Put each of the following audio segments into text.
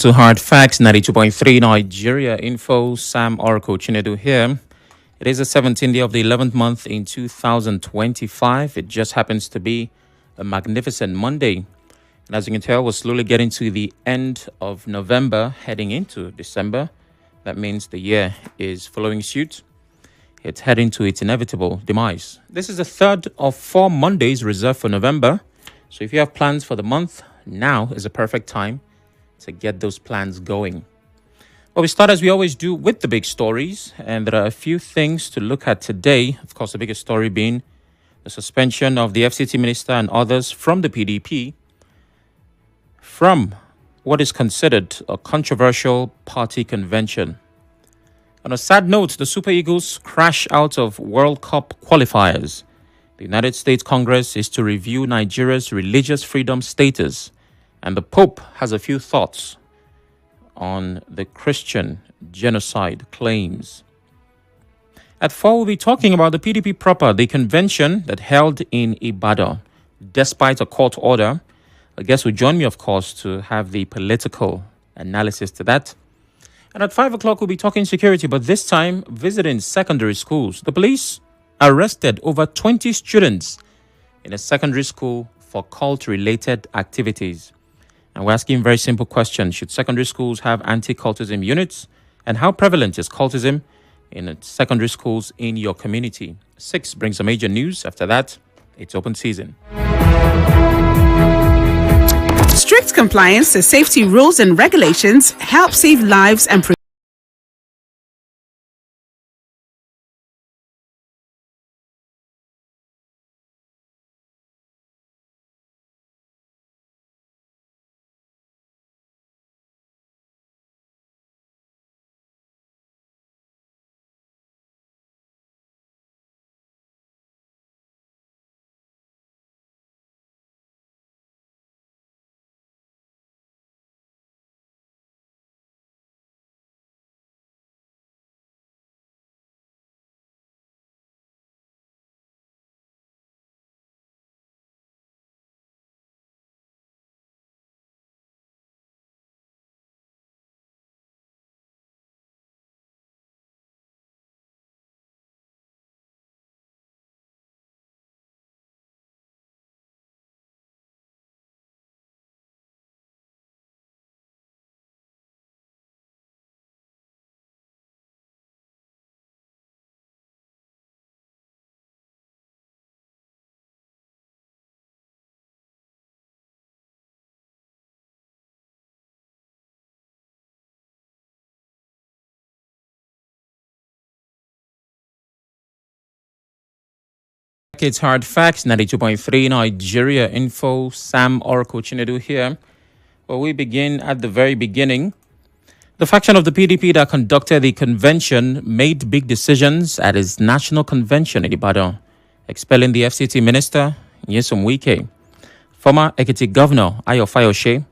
To Hard Facts 92.3 Nigeria Info, Sam Chinedu here. It is the 17th day of the 11th month in 2025. It just happens to be a magnificent Monday. And as you can tell, we're slowly getting to the end of November, heading into December. That means the year is following suit. It's heading to its inevitable demise. This is the third of 4 Mondays reserved for November. So if you have plans for the month, now is a perfect time to get those plans going. Well, we start as we always do with the big stories, and there are a few things to look at today. Of course, the biggest story being the suspension of the FCT minister and others from the PDP from what is considered a controversial party convention. On a sad note, the Super Eagles crash out of World Cup qualifiers. The United States Congress is to review Nigeria's religious freedom status, and the Pope has a few thoughts on the Christian genocide claims. At 4, we'll be talking about the PDP proper, the convention that held in Ibadan. Despite a court order, I guess will join me, of course, to have the political analysis to that. And at 5 o'clock, we'll be talking security, but this time visiting secondary schools. The police arrested over 20 students in a secondary school for cult-related activities. And we're asking a very simple question. Should secondary schools have anti-cultism units? And how prevalent is cultism in secondary schools in your community? 6 brings a major news. After that, it's open season. Strict compliance to safety rules and regulations help save lives and It's Hard Facts 92.3 Nigeria Info, Sam Chinedu here. Well, we begin at the very beginning. The faction of the PDP that conducted the convention made big decisions at its national convention in Ibadan, expelling the FCT minister, Nyesom Wike, former Ekiti governor, Fayose,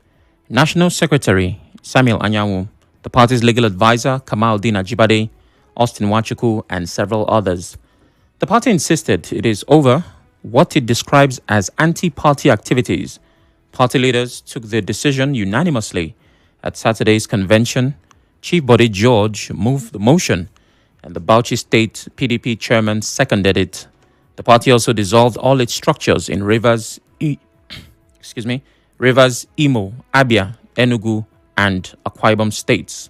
national secretary, Samuel Anyanwu, the party's legal advisor, Kamaldeen Ajibade, Austin Wachuku, and several others. The party insisted it is over what it describes as anti-party activities. Party leaders took the decision unanimously. At Saturday's convention, Chief Body George moved the motion, and the Bauchi State PDP chairman seconded it. The party also dissolved all its structures in Rivers, Imo, Abia, Enugu, and Akwa Ibom states.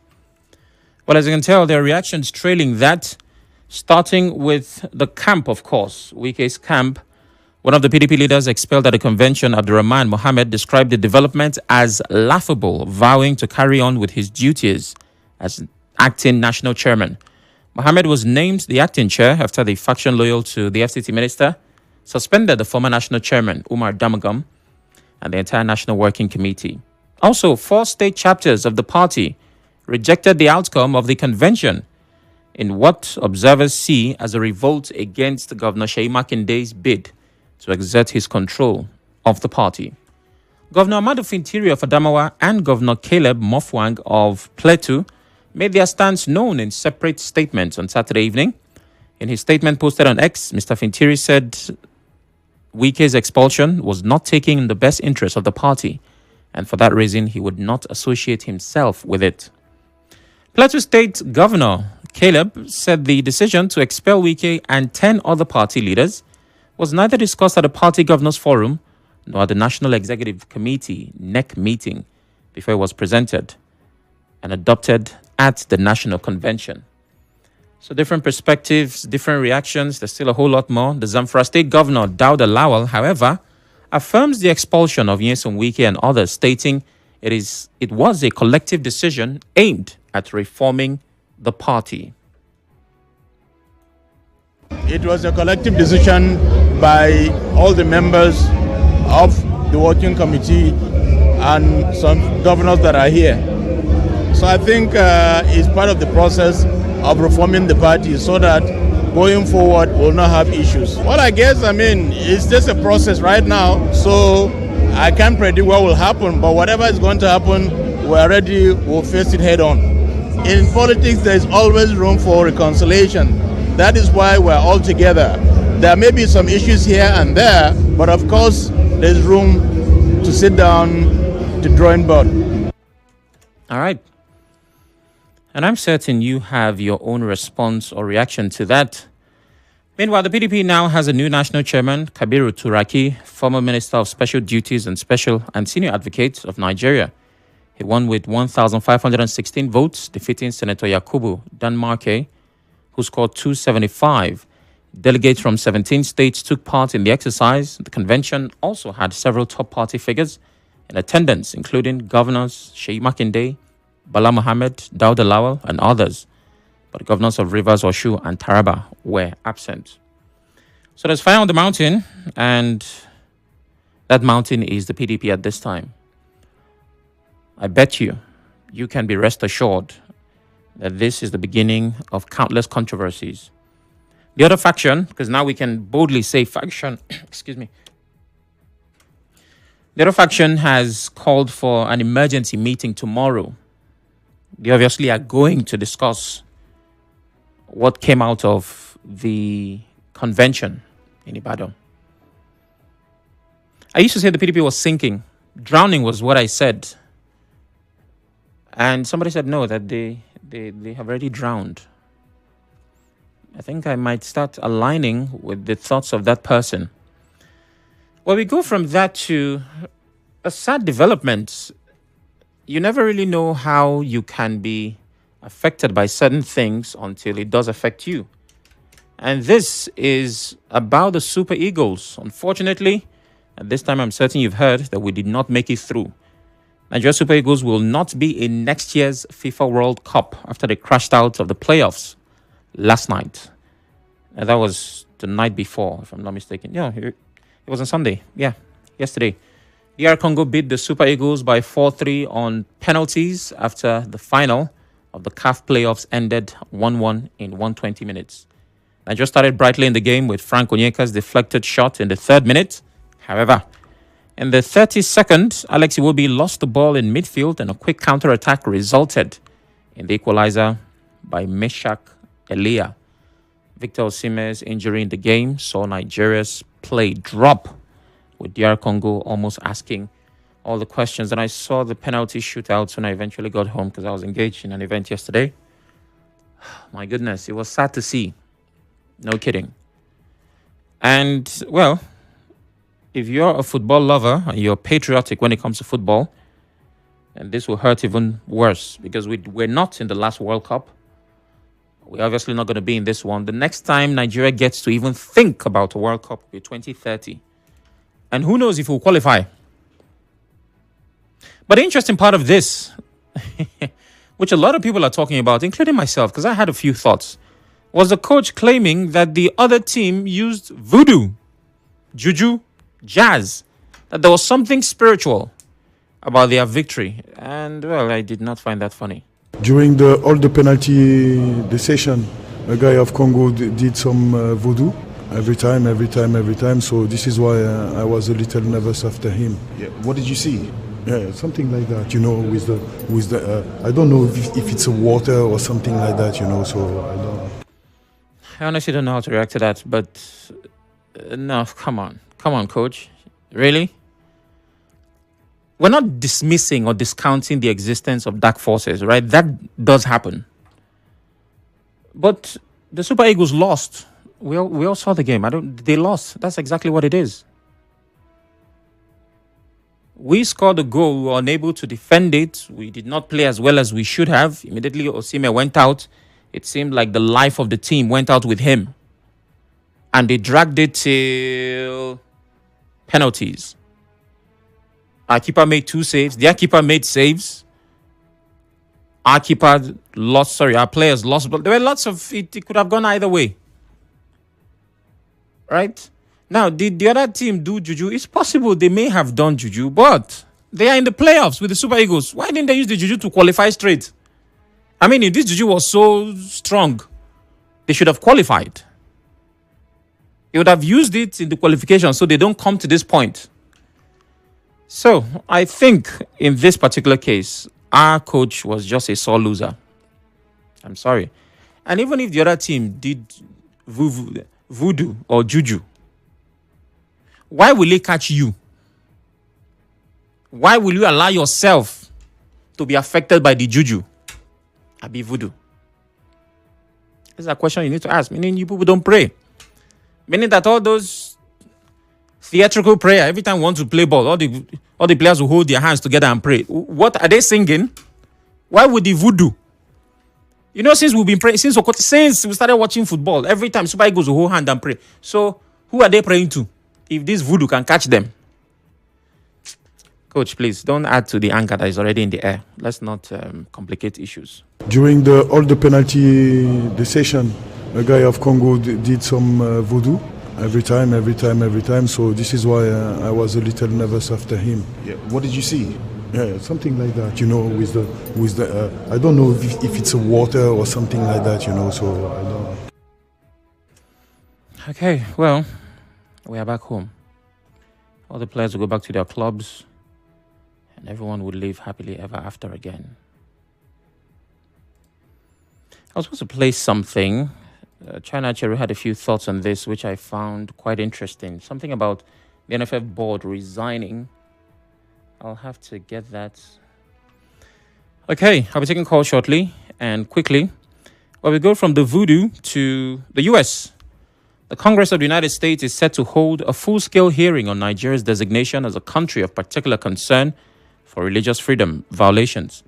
Well, as you can tell, there are reactions trailing that, starting with the camp, of course, Wike's camp. One of the PDP leaders expelled at the convention, Abdurrahman Mohammed, described the development as laughable, vowing to carry on with his duties as acting national chairman. Mohammed was named the acting chair after the faction loyal to the FCT minister suspended the former national chairman, Umar Damagam, and the entire national working committee. Also, 4 state chapters of the party rejected the outcome of the convention in what observers see as a revolt against Governor Seyi Makinde's bid to exert his control of the party. Governor Ahmadu Fintiri of Adamawa and Governor Caleb Mofwang of Plateau made their stance known in separate statements on Saturday evening. In his statement posted on X, Mr. Fintiri said Wike's expulsion was not taking in the best interest of the party and for that reason, he would not associate himself with it. Plateau State Governor Caleb said the decision to expel Wike and 10 other party leaders was neither discussed at the Party Governors Forum nor at the National Executive Committee (NEC) meeting before it was presented and adopted at the National Convention. So different perspectives, different reactions. There's still a whole lot more. The Zamfara State Governor Dauda Lawal, however, affirms the expulsion of Nyesom Wike and others, stating it was a collective decision aimed at reforming the party. It was a collective decision by all the members of the working committee and some governors that are here. So I think it's part of the process of reforming the party so that going forward we'll not have issues. Well, I guess, it's just a process right now, so I can't predict what will happen, but whatever is going to happen, we're ready, we'll face it head on. In politics, there's always room for reconciliation. That is why we're all together. There may be some issues here and there, but of course, there's room to sit down to drawing board. All right. And I'm certain you have your own response or reaction to that. Meanwhile, the PDP now has a new national chairman, Kabiru Turaki, former Minister of Special Duties and Special and Senior Advocate of Nigeria. He won with 1,516 votes, defeating Senator Yakubu Danmarke, who scored 275. Delegates from 17 states took part in the exercise. The convention also had several top party figures in attendance, including governors Sheyi Makinde, Bala Mohammed, Dauda Lawal, and others. But the governors of Rivers, Oshu, and Taraba were absent. So there's fire on the mountain, and that mountain is the PDP at this time. I bet you can be rest assured that this is the beginning of countless controversies. The other faction, because now we can boldly say faction, excuse me. The other faction has called for an emergency meeting tomorrow. They obviously are going to discuss what came out of the convention in Ibadan. I used to say the PDP was sinking. Drowning was what I said. And somebody said no, that they have already drowned. I think I might start aligning with the thoughts of that person. Well, we go from that to a sad development. You never really know how you can be affected by certain things until it does affect you. And this is about the Super Eagles. Unfortunately, at this time I'm certain you've heard that we did not make it through. Nigeria Super Eagles will not be in next year's FIFA World Cup after they crashed out of the playoffs last night. And that was the night before, if I'm not mistaken. Yeah, it was on Sunday. Yeah, yesterday. DR Congo beat the Super Eagles by 4-3 on penalties after the final of the CAF playoffs ended 1-1 in 120 minutes. Nigeria started brightly in the game with Frank Onyeka's deflected shot in the 3rd minute. However, in the 32nd, Alex Iwobi lost the ball in midfield and a quick counter-attack resulted in the equalizer by Meshak Elia. Victor Osimhen's injury in the game saw Nigeria's play drop, with DR Congo almost asking all the questions. And I saw the penalty shootouts when I eventually got home because I was engaged in an event yesterday. My goodness, it was sad to see. No kidding. And, well, if you're a football lover and you're patriotic when it comes to football, and this will hurt even worse because we're not in the last World Cup. We're obviously not going to be in this one. The next time Nigeria gets to even think about a World Cup will be 2030. And who knows if we'll qualify. But the interesting part of this, which a lot of people are talking about, including myself, because I had a few thoughts, was the coach claiming that the other team used voodoo, juju, jazz, that there was something spiritual about their victory. And, well, I did not find that funny. During all the penalty session, a guy of Congo did some voodoo every time. So this is why I was a little nervous after him. Yeah. What did you see? Yeah, something like that, with the I don't know if it's a water or something like that, so I don't. I honestly don't know how to react to that, but no, come on, coach. Really? we're not dismissing or discounting the existence of dark forces, right? That does happen. But the Super Eagles lost. We all saw the game. They lost. That's exactly what it is. We scored a goal. We were unable to defend it. We did not play as well as we should have. Immediately, Osimhen went out. It seemed like the life of the team went out with him. And they dragged it till penalties. Our keeper made 2 saves. Their keeper made saves. Our players lost. But there were lots of it. It could have gone either way. Right? Now, did the other team do juju? It's possible they may have done juju, but they are in the playoffs with the Super Eagles. Why didn't they use the juju to qualify straight? I mean, if this juju was so strong, they should have qualified. They would have used it in the qualification so they don't come to this point. So, I think in this particular case, our coach was just a sore loser. I'm sorry. And even if the other team did voodoo or juju, why will they catch you? Why will you allow yourself to be affected by the juju? Abi voodoo. This is a question you need to ask. Meaning you people don't pray. Meaning that all those theatrical prayer, every time you want to play ball, all the players will hold their hands together and pray. What are they singing? Why would the voodoo? You know, since we've been praying, since we started watching football, every time Super Eagles will hold hand and pray. So who are they praying to? If this voodoo can catch them. Coach, please don't add to the anger that is already in the air. Let's not complicate issues. During all the penalty decision, a guy of Congo did some voodoo every time. So this is why I was a little nervous after him. Yeah. What did you see? Yeah, something like that, you know, with the I don't know if it's a water or something like that, you know. So I don't. Okay, well, we are back home. All the players will go back to their clubs, and everyone would live happily ever after again. I was supposed to play something. China Cheru had a few thoughts on this, which I found quite interesting. Something about the NFF board resigning. I'll have to get that. Okay, I'll be taking calls shortly and quickly. Well, we go from the voodoo to the U.S. The Congress of the United States is set to hold a full-scale hearing on Nigeria's designation as a country of particular concern for religious freedom violations.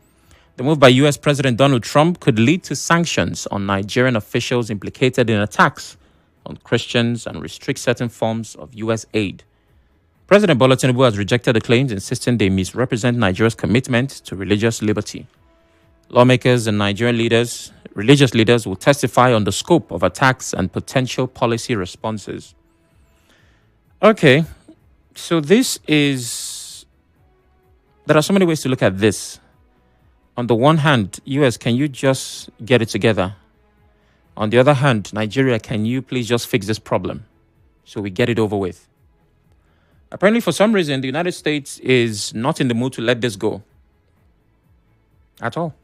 The move by U.S. President Donald Trump could lead to sanctions on Nigerian officials implicated in attacks on Christians and restrict certain forms of U.S. aid. President Bola Tinubu has rejected the claims, insisting they misrepresent Nigeria's commitment to religious liberty. Lawmakers and Nigerian religious leaders will testify on the scope of attacks and potential policy responses. Okay, so there are so many ways to look at this. On the one hand, US, can you just get it together? On the other hand, Nigeria, can you please just fix this problem so we get it over with? Apparently, for some reason, the United States is not in the mood to let this go at all.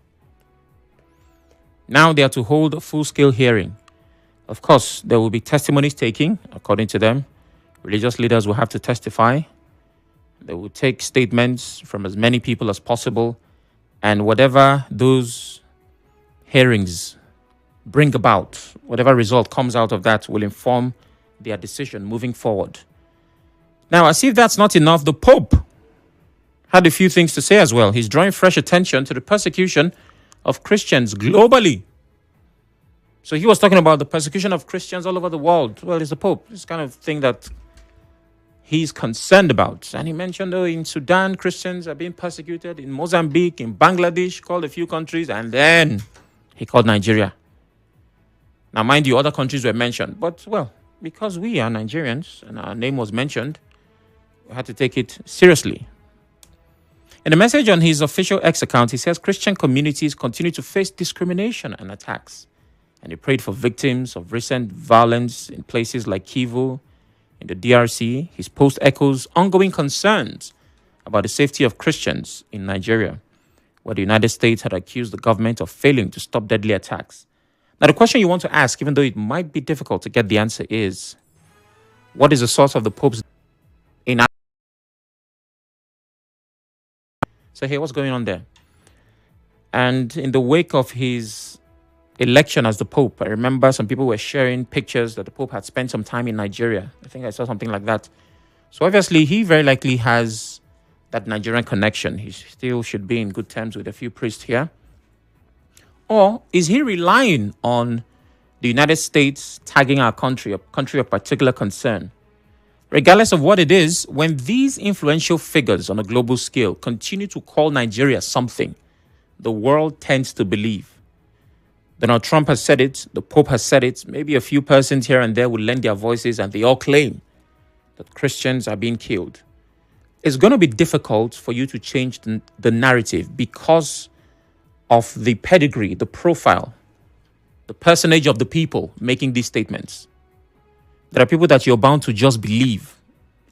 Now they are to hold a full-scale hearing. Of course, there will be testimonies taken, according to them. Religious leaders will have to testify. They will take statements from as many people as possible. And whatever those hearings bring about, whatever result comes out of that will inform their decision moving forward. Now, as if that's not enough, the Pope had a few things to say as well. He's drawing fresh attention to the persecution of Christians globally. So he was talking about the persecution of Christians all over the world. Well, it's the Pope. It's kind of thing that he's concerned about. And he mentioned, in Sudan, Christians are being persecuted. In Mozambique, in Bangladesh, called a few countries. And then he called Nigeria. Now, mind you, other countries were mentioned. But, well, because we are Nigerians and our name was mentioned, we had to take it seriously. In a message on his official X account, he says Christian communities continue to face discrimination and attacks. And he prayed for victims of recent violence in places like Kivu, in the DRC. His post echoes ongoing concerns about the safety of Christians in Nigeria, where the United States had accused the government of failing to stop deadly attacks. Now, the question you want to ask, even though it might be difficult to get the answer, is what is the source of the Pope's So, hey, what's going on there? And in the wake of his election as the Pope, I remember some people were sharing pictures that the Pope had spent some time in Nigeria. I think I saw something like that. So obviously, he very likely has that Nigerian connection. He still should be in good terms with a few priests here. Or is he relying on the United States tagging our country, a country of particular concern? Regardless of what it is, when these influential figures on a global scale continue to call Nigeria something, the world tends to believe. Donald Trump has said it, the Pope has said it, maybe a few persons here and there will lend their voices and they all claim that Christians are being killed. It's going to be difficult for you to change the narrative because of the pedigree, the profile, the personage of the people making these statements. There are people that you're bound to just believe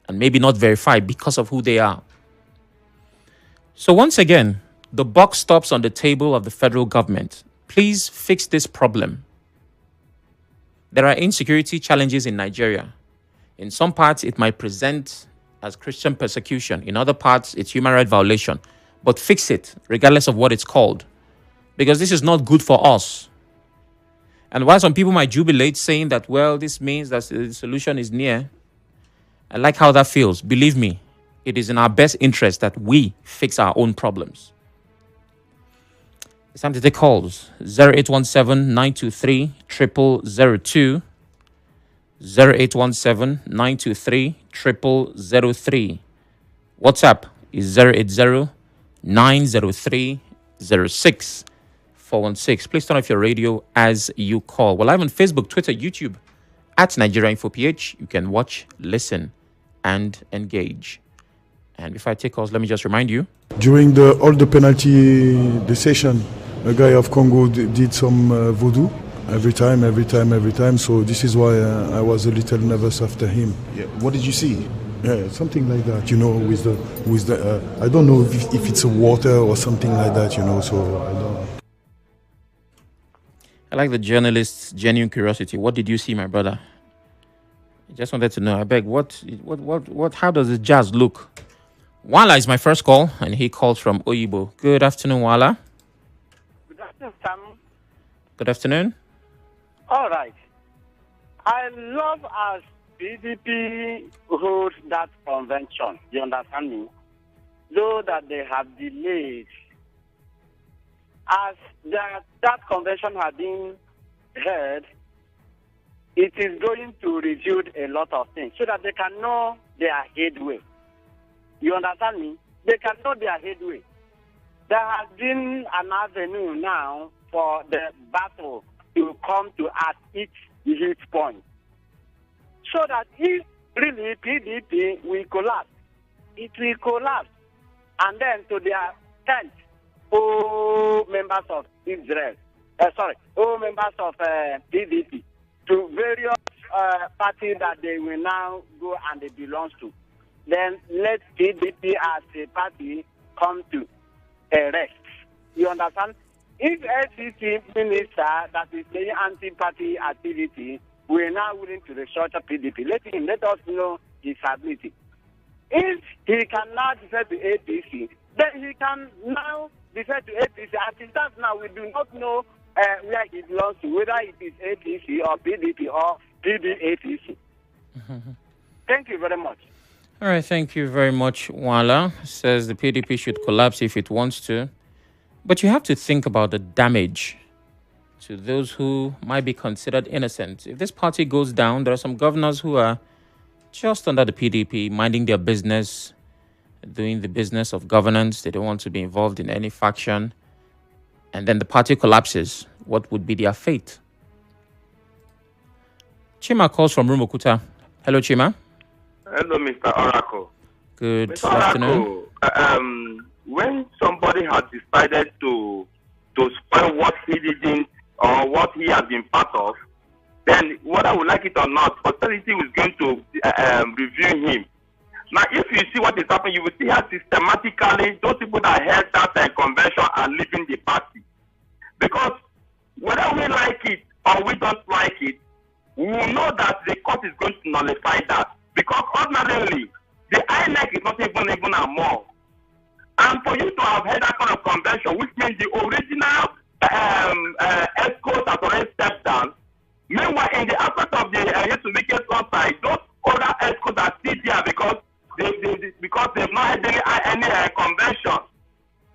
and maybe not verify because of who they are. So once again, the buck stops on the table of the federal government. Please fix this problem. There are insecurity challenges in Nigeria. In some parts, it might present as Christian persecution. In other parts, it's human rights violation. But fix it, regardless of what it's called. Because this is not good for us. And while some people might jubilate saying that, well, this means that the solution is near, I like how that feels. Believe me, it is in our best interest that we fix our own problems. It's time to take calls. 0817-923-0002. 0817-923-0003. WhatsApp is 080-903-06. 416. Please turn off your radio as you call. We're live on Facebook, Twitter, YouTube at Nigeria Info PH. You can watch, listen, and engage. And before I take calls, let me just remind you. During all the penalty decision, a guy of Congo did some voodoo every time. So this is why I was a little nervous after him. Yeah. What did you see? Yeah, something like that, with the I don't know if it's a water or something like that, So I don't. I like the journalist's genuine curiosity. What did you see, my brother? I just wanted to know. I beg, how does the jazz look? Wala is my first call, and he calls from Oyibo. Good afternoon, Wala. Good afternoon, Sam. Good afternoon. All right. I love as PDP holds that convention. You understand me? Though that they have delayed. As that convention has been held, it is going to reveal a lot of things so that they can know their headway. You understand me? They can know their headway. There has been an avenue now for the battle to come to at each point. So that if really PDP will collapse, it will collapse. And then to their tent, all members of Israel, all members of PDP, to various parties that they will now go and they belong to. Then let PDP as a party come to a rest. You understand? If FCC minister that is saying anti-party activity, we are now willing to restructure PDP. Let us know his ability. If he can now defer to APC, then he can now defer to APC. As it stands now, we do not know where he belongs to, whether it is APC or PDP or PDAPC. Thank you very much. All right, thank you very much, Wala. Says the PDP should collapse if it wants to. But you have to think about the damage to those who might be considered innocent. If this party goes down, there are some governors who are just under the PDP, minding their business, doing the business of governance. They don't want to be involved in any faction. And then the party collapses. What would be their fate? Chima calls from Rumukuta. Hello, Chima. Hello, Mr. Oracle. Good Mr. afternoon. Oracle, when somebody has decided to spoil what he didn't or what he has been part of, then whether we like it or not, authority is going to review him. Now, if you see what is happening, you will see how systematically those people that held that convention are leaving the party. Because whether we like it or we don't like it, we will know that the court is going to nullify that. Because ordinarily, the INEC is not even among. And for you to have had that kind of convention, which means the original escort has already stepped down. Meanwhile, in the aspect of the Yesubike side, those other escorts are still there because they've not had any convention.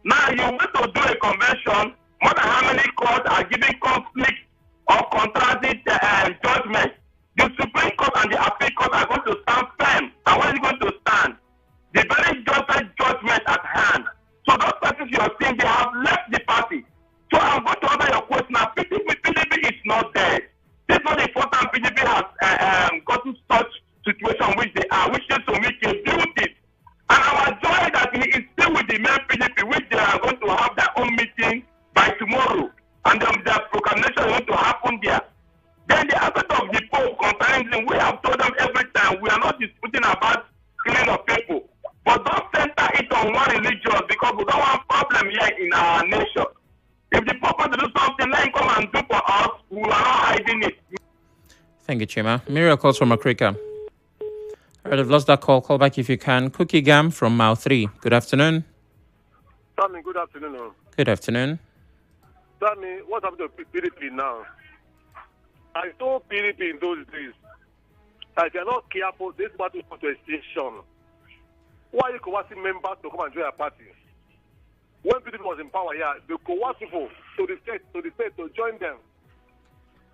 Now you want to do a convention, more than how many courts are giving conflict or contradicting judgment. The Supreme Court and the Appeal Court are going to stand firm. And when is going to stand? The very judgment at hand. So those persons you are seeing, they have left the party. So I'm going to answer your question. Now, PDP is not dead. This is not the first time PDP has gotten such situation which they are, which is to make a duty. And our joy that he is still with the main PDP, which they are going to have their own meeting by tomorrow. And their proclamation is going to happen there. Then the aspect of the Pope concerning them, we have told them every time, we are not disputing about killing of people. But don't center it on one religion because we don't want problem here in our nation. If the Pope wants to do something, let him come and do for us. We are not hiding it. Thank you, Chima. Miriam calls from Africa. All right, I've lost that call. Call back if you can. Cookie Gam from Mile 3. Good afternoon. Sammy, good afternoon. Good afternoon. Sammy, what happened to PDP now? I told PDP in those days, if you're not careful, this party will go to extinction. Why are you coercing members to come and join a party? When PDP was in power here, they coerced people to the state to join them.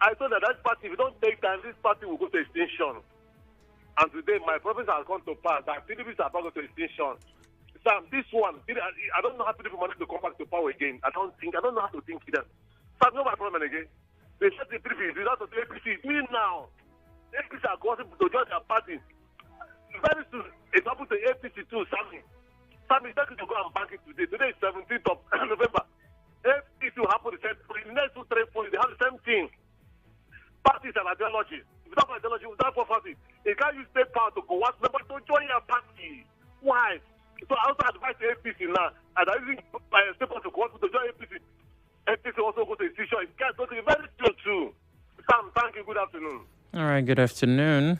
I thought that party, if you don't take time, this party will go to extinction. And today, my province has gone to pass that PDP is about to go to extinction. Sam, this one, I don't know how PDP managed to come back to power again. I don't know how to think either. Sam, you know my problem again? They said the PDP, they have to do APC. Me now, APC are going to join their party. Very soon, it's happened to APC too, Sammy. Sammy, tell you to go and bank it today. Today is 17th of November. APC will happen the same thing. In the next 2, 3 points, they have the same thing. Parties and ideology. Without ideology, without party, you can't use state power to coerce members to join your party. Why? So I also advise the APC now, and I using state power to coerce to join APC. APC also go to institution. It can't go to be very true too. Sam, thank you. Good afternoon. All right, good afternoon.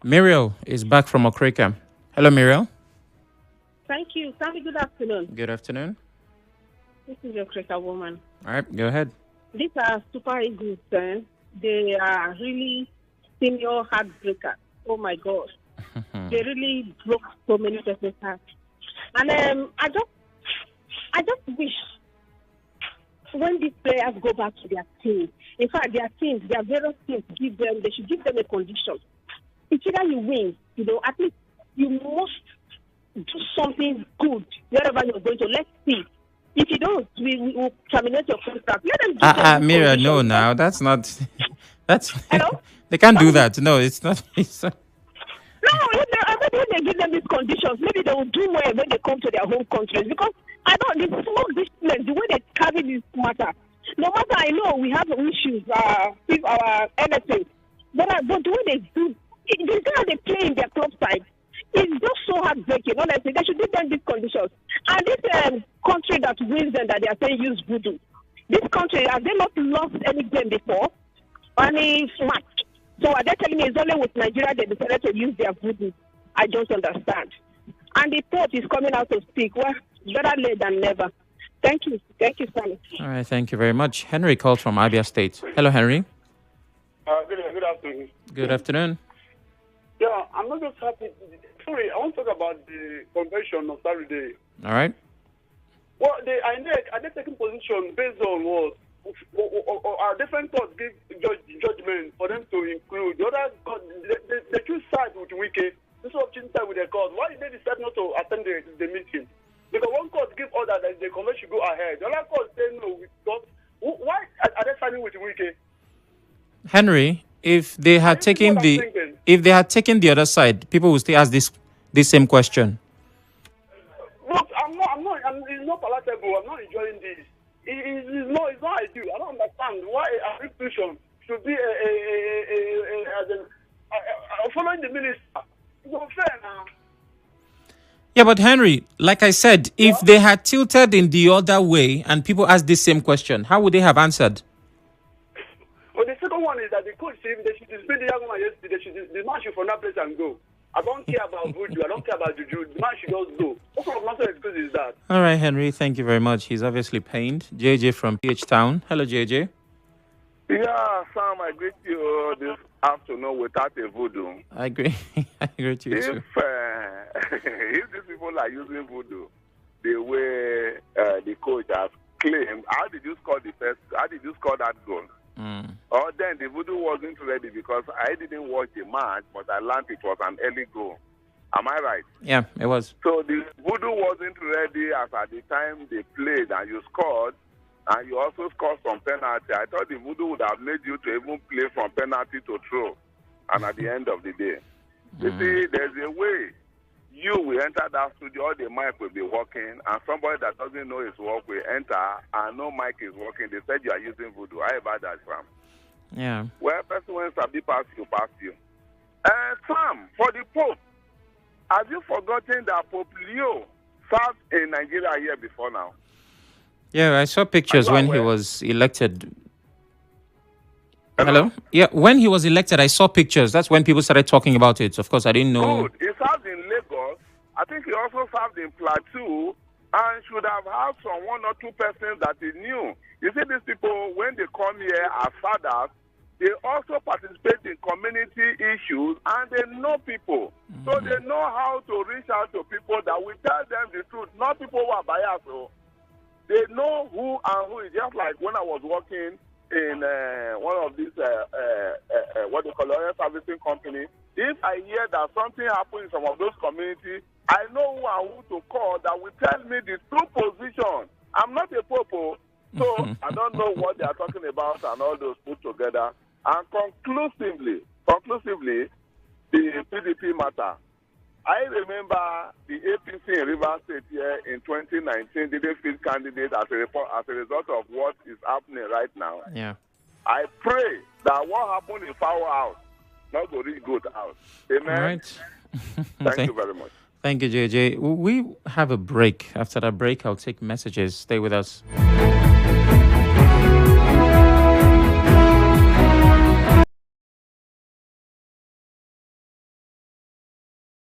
Muriel is back from Okrika. Hello, Muriel. Thank you. Sammy, good afternoon. Good afternoon. This is your Okrika woman. All right, go ahead. These are super eagles. They are really senior heartbreakers. Oh, my God. They really broke so many person's hearts. And I just wish when these players go back to their teams, in fact, their teams, their various teams, they should give them a condition. It's either you win, at least you must do something good wherever you're going to. Let's see. If you don't, we will terminate your contract. Let them Mira, no, now that's not. That's Hello? They can't do that. No, it's not. No, when they give them these conditions, maybe they will do well when they come to their home countries. Because I don't, the smoke discipline, the way they carry this matter. No matter, I know we have issues with our NSA, but the way they do, the how they play in their club side, it's just so heartbreaking. Honestly, they should give them these conditions. And this country that wins them, that they are saying use voodoo. This country, have they not lost any game before? Any match? So are they telling me it's only with Nigeria they decided to use their voodoo? I don't understand. And the Pope is coming out to speak. Well, better late than never. Thank you. Thank you, Sammy. All right, thank you very much. Henry called from Abia State. Hello, Henry. Good afternoon. Good afternoon. Yeah, I'm not just happy. Sorry, I want to talk about the convention on Saturday. All right. Well, are they taking position based on what? Or are different courts give judgment for them to include? The other court, they choose side with Wike. This is choosing side with the court. Why did they decide not to attend the meeting? Because one court give order that the convention should go ahead. The other court say no. Why are they signing with Wike? Henry, if they had taken the other side, people would still ask this same question. Look, it's not palatable. I'm not enjoying this. It's not ideal. I don't understand why a institution should be following the minister. It's unfair now. Yeah, but Henry, like I said, if they had tilted in the other way and people asked this same question, how would they have answered? Well, the second one is that the coach said they should discipline the young man yesterday. The man should from that place and go. I don't care about voodoo. I don't care about juju. The man should just go. What kind of nonsense excuse is that? All right, Henry, thank you very much. He's obviously pained. JJ from PH Town. Hello, JJ. Yeah, Sam, I greet you this afternoon without a voodoo. I agree. I agree with you too. If these people are using voodoo the way the coach has claimed, how did you score that goal? Or then the voodoo wasn't ready because I didn't watch the match, but I learned it was an early goal. Am I right? Yeah, it was. So the voodoo wasn't ready as at the time they played and you scored. And you also scored some penalty. I thought the voodoo would have made you to even play from penalty to throw. And at the end of the day, you see, there's a way you will enter that studio, all the mic will be working, and somebody that doesn't know his work will enter, and no mic is working. They said you are using voodoo. How about that, Sam? Yeah. Well, person when Sabi pass you. Sam, for the Pope, have you forgotten that Pope Leo served in Nigeria here before now? Yeah, I saw pictures when he was elected. Hello? Yeah, when he was elected, I saw pictures. That's when people started talking about it. Of course, I didn't know. Good. He served in Lagos. I think he also served in Plateau and should have had some one or two persons that he knew. You see, these people, when they come here as fathers, they also participate in community issues and they know people. So they know how to reach out to people that will tell them the truth, not people who are biased. So they know who and who is. Just like when I was working in one of these, what they call oil servicing company, if I hear that something happened in some of those communities, I know who and who to call that will tell me the true position. I'm not a popo, so I don't know what they are talking about and all those put together. And conclusively, the PDP matter. I remember the APC in Rivers State here in 2019 didn't field candidate as a result of what is happening right now. Yeah. I pray that what happened in Fowl House not go reach good house. Amen. All right. Thank you very much. Thank you, JJ. We have a break. After that break, I'll take messages. Stay with us.